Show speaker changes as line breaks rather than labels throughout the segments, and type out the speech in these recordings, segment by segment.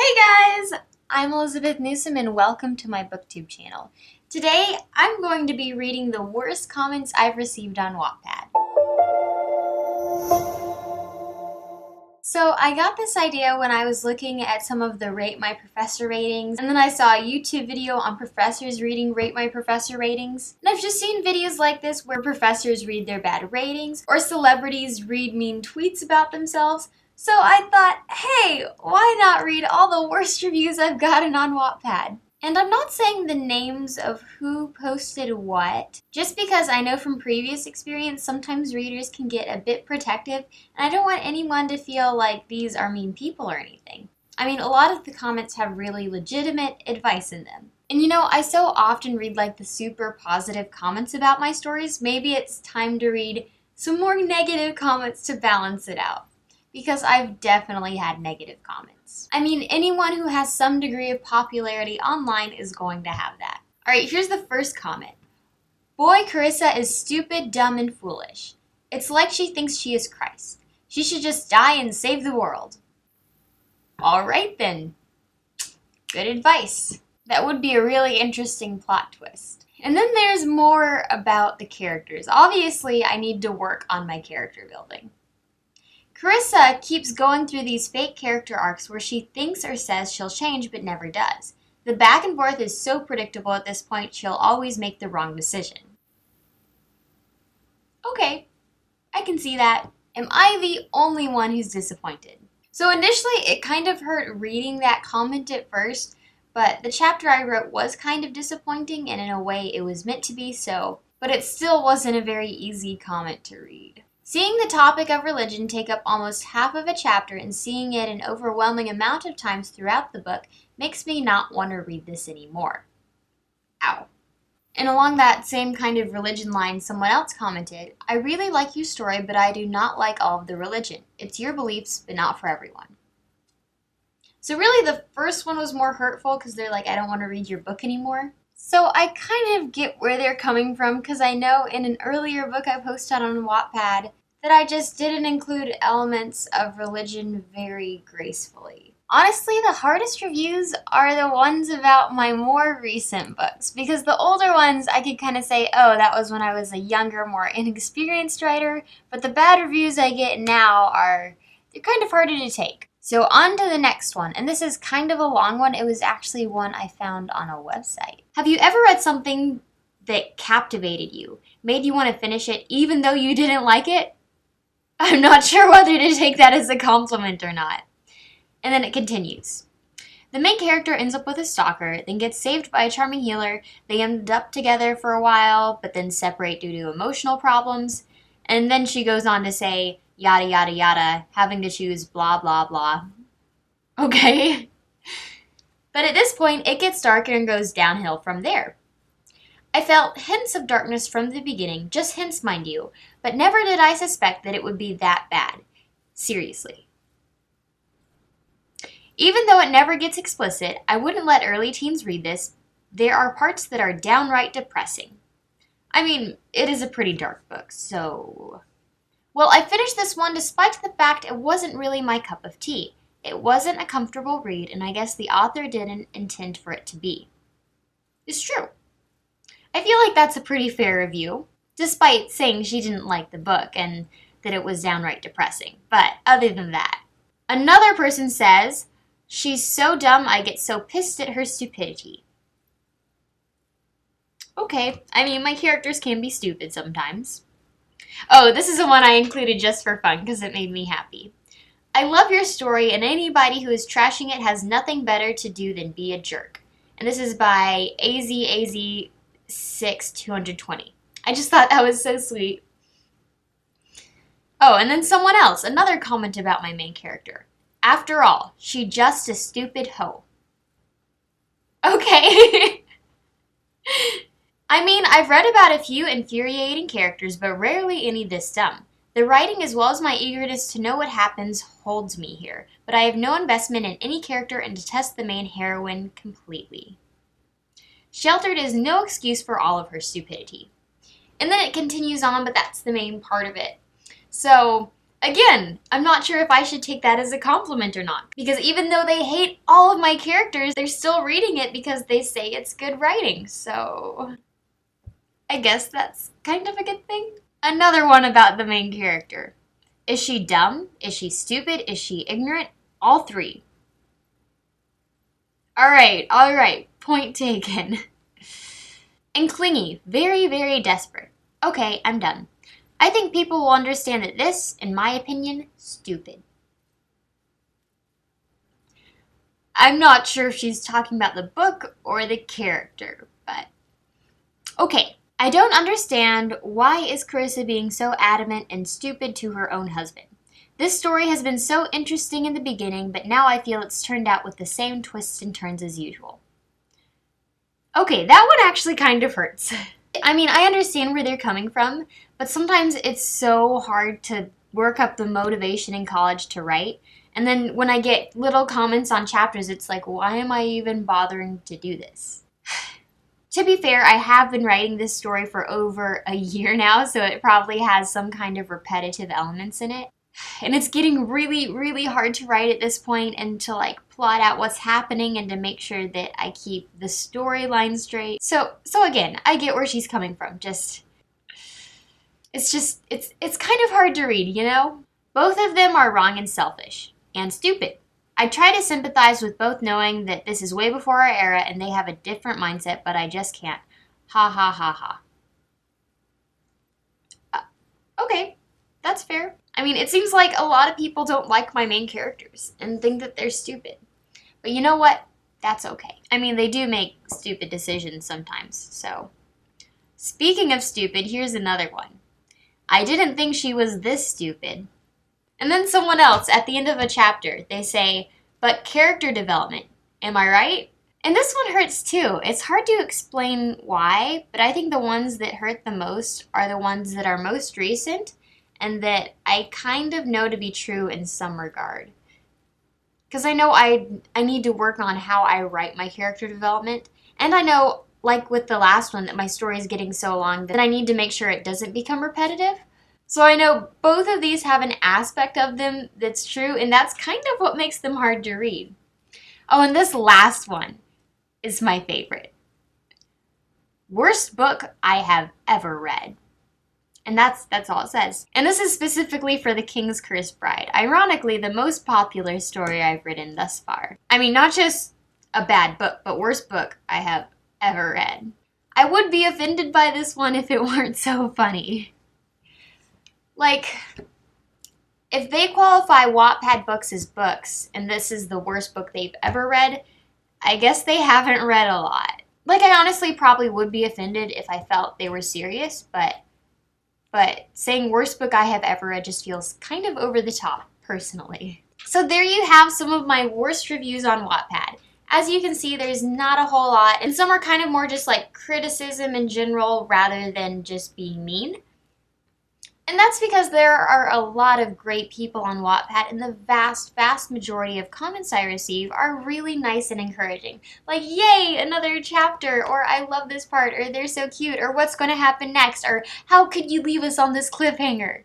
Hey guys! I'm Elizabeth Newsom and welcome to my booktube channel. Today, I'm going to be reading the worst comments I've received on WattPad. So I got this idea when I was looking at some of the Rate My Professor ratings, and then I saw a YouTube video on professors reading Rate My Professor ratings. And I've just seen videos like this where professors read their bad ratings, or celebrities read mean tweets about themselves. So I thought, hey, why not read all the worst reviews I've gotten on WattPad? And I'm not saying the names of who posted what, just because I know from previous experience sometimes readers can get a bit protective, and I don't want anyone to feel like these are mean people or anything. I mean, a lot of the comments have really legitimate advice in them. And you know, I so often read like the super positive comments about my stories, maybe it's time to read some more negative comments to balance it out. Because I've definitely had negative comments. I mean, anyone who has some degree of popularity online is going to have that. Alright, here's the first comment. Boy, Carissa is stupid, dumb, and foolish. It's like she thinks she is Christ. She should just die and save the world. Alright then. Good advice. That would be a really interesting plot twist. And then there's more about the characters. Obviously, I need to work on my character building. Carissa keeps going through these fake character arcs where she thinks or says she'll change but never does. The back and forth is so predictable at this point she'll always make the wrong decision. Okay, I can see that. Am I the only one who's disappointed? So initially it kind of hurt reading that comment at first, but the chapter I wrote was kind of disappointing and in a way it was meant to be so, but it still wasn't a very easy comment to read. Seeing the topic of religion take up almost half of a chapter and seeing it an overwhelming amount of times throughout the book makes me not want to read this anymore. Ow. And along that same kind of religion line, someone else commented, I really like your story, but I do not like all of the religion. It's your beliefs, but not for everyone. So really the first one was more hurtful because they're like, I don't want to read your book anymore. So I kind of get where they're coming from because I know in an earlier book I posted on WattPad that I just didn't include elements of religion very gracefully. Honestly, the hardest reviews are the ones about my more recent books because the older ones I could kind of say, oh, that was when I was a younger, more inexperienced writer, but the bad reviews I get now they're kind of harder to take. So on to the next one, and this is kind of a long one. It was actually one I found on a website. Have you ever read something that captivated you, made you want to finish it even though you didn't like it? I'm not sure whether to take that as a compliment or not. And then it continues. The main character ends up with a stalker, then gets saved by a charming healer. They end up together for a while, but then separate due to emotional problems. And then she goes on to say, yada yada yada, having to choose blah blah blah. Okay. But at this point, it gets darker and goes downhill from there. I felt hints of darkness from the beginning, just hints mind you, but never did I suspect that it would be that bad. Seriously. Even though it never gets explicit, I wouldn't let early teens read this. There are parts that are downright depressing. I mean, it is a pretty dark book, so... Well, I finished this one despite the fact it wasn't really my cup of tea. It wasn't a comfortable read, and I guess the author didn't intend for it to be. It's true. I feel like that's a pretty fair review, despite saying she didn't like the book and that it was downright depressing. But other than that, another person says, she's so dumb I get so pissed at her stupidity. Okay, I mean, my characters can be stupid sometimes. Oh, this is the one I included just for fun because it made me happy. I love your story, and anybody who is trashing it has nothing better to do than be a jerk. And this is by AZAZ6220. I just thought that was so sweet. Oh, and then someone else, another comment about my main character. After all, she just a stupid hoe. Okay. I mean, I've read about a few infuriating characters, but rarely any this dumb. The writing as well as my eagerness to know what happens holds me here, but I have no investment in any character and detest the main heroine completely. Sheltered is no excuse for all of her stupidity. And then it continues on, but that's the main part of it. So, Again, I'm not sure if I should take that as a compliment or not. Because even though they hate all of my characters, they're still reading it because they say it's good writing. So I guess that's kind of a good thing. Another one about the main character. Is she dumb? Is she stupid? Is she ignorant? All three. Alright. Point taken. And clingy. Very, very desperate. Okay, I'm done. I think people will understand that this, in my opinion, stupid. I'm not sure if she's talking about the book or the character, but... Okay, I don't understand why is Carissa being so adamant and stupid to her own husband. This story has been so interesting in the beginning, but now I feel it's turned out with the same twists and turns as usual. Okay, that one actually kind of hurts. I mean, I understand where they're coming from, but sometimes it's so hard to work up the motivation in college to write. And then when I get little comments on chapters, it's like, why am I even bothering to do this? To be fair, I have been writing this story for over a year now, so it probably has some kind of repetitive elements in it. And it's getting really, really hard to write at this point and to like plot out what's happening and to make sure that I keep the storyline straight. So again, I get where she's coming from. It's kind of hard to read, you know? Both of them are wrong and selfish. And stupid. I try to sympathize with both knowing that this is way before our era and they have a different mindset, but I just can't. Ha ha ha ha. Okay, that's fair. I mean, it seems like a lot of people don't like my main characters and think that they're stupid. But you know what? That's okay. I mean, they do make stupid decisions sometimes, so. Speaking of stupid, here's another one. I didn't think she was this stupid. And then someone else, at the end of a chapter, they say, but character development, am I right? And this one hurts too. It's hard to explain why, but I think the ones that hurt the most are the ones that are most recent and that I kind of know to be true in some regard. Because I know I need to work on how I write my character development, and I know, like with the last one, that my story is getting so long that I need to make sure it doesn't become repetitive. So I know both of these have an aspect of them that's true, and that's kind of what makes them hard to read. Oh, and this last one is my favorite. Worst book I have ever read. And that's all it says. And this is specifically for The King's Cursed Bride. Ironically, the most popular story I've written thus far. I mean, not just a bad book, but worst book I have ever read. I would be offended by this one if it weren't so funny. Like, if they qualify WattPad books as books, and this is the worst book they've ever read, I guess they haven't read a lot. Like, I honestly probably would be offended if I felt they were serious, but saying worst book I have ever read just feels kind of over the top, personally. So there you have some of my worst reviews on WattPad. As you can see, there's not a whole lot, and some are kind of more just like criticism in general rather than just being mean. And that's because there are a lot of great people on WattPad, and the vast, vast majority of comments I receive are really nice and encouraging. Like, yay, another chapter, or I love this part, or they're so cute, or what's going to happen next, or how could you leave us on this cliffhanger?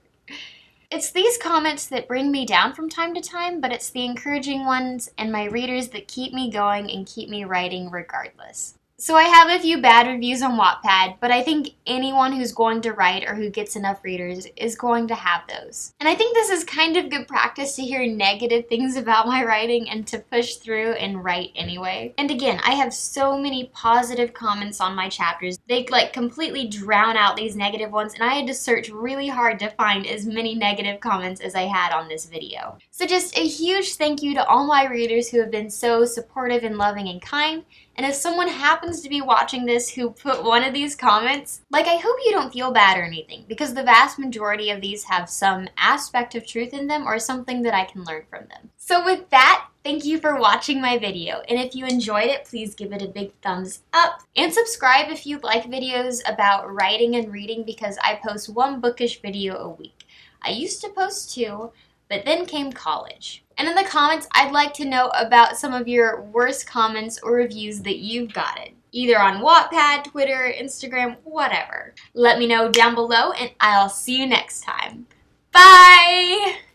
It's these comments that bring me down from time to time, but it's the encouraging ones and my readers that keep me going and keep me writing regardless. So I have a few bad reviews on WattPad, but I think anyone who's going to write or who gets enough readers is going to have those. And I think this is kind of good practice to hear negative things about my writing and to push through and write anyway. And again, I have so many positive comments on my chapters. They like completely drown out these negative ones, and I had to search really hard to find as many negative comments as I had on this video. So just a huge thank you to all my readers who have been so supportive and loving and kind. And if someone happens to be watching this who put one of these comments, like, I hope you don't feel bad or anything, because the vast majority of these have some aspect of truth in them or something that I can learn from them. So with that, thank you for watching my video, and if you enjoyed it, please give it a big thumbs up, and subscribe if you like videos about writing and reading, because I post one bookish video a week. I used to post 2, but then came college. And in the comments, I'd like to know about some of your worst comments or reviews that you've gotten, either on WattPad, Twitter, Instagram, whatever. Let me know down below, and I'll see you next time. Bye!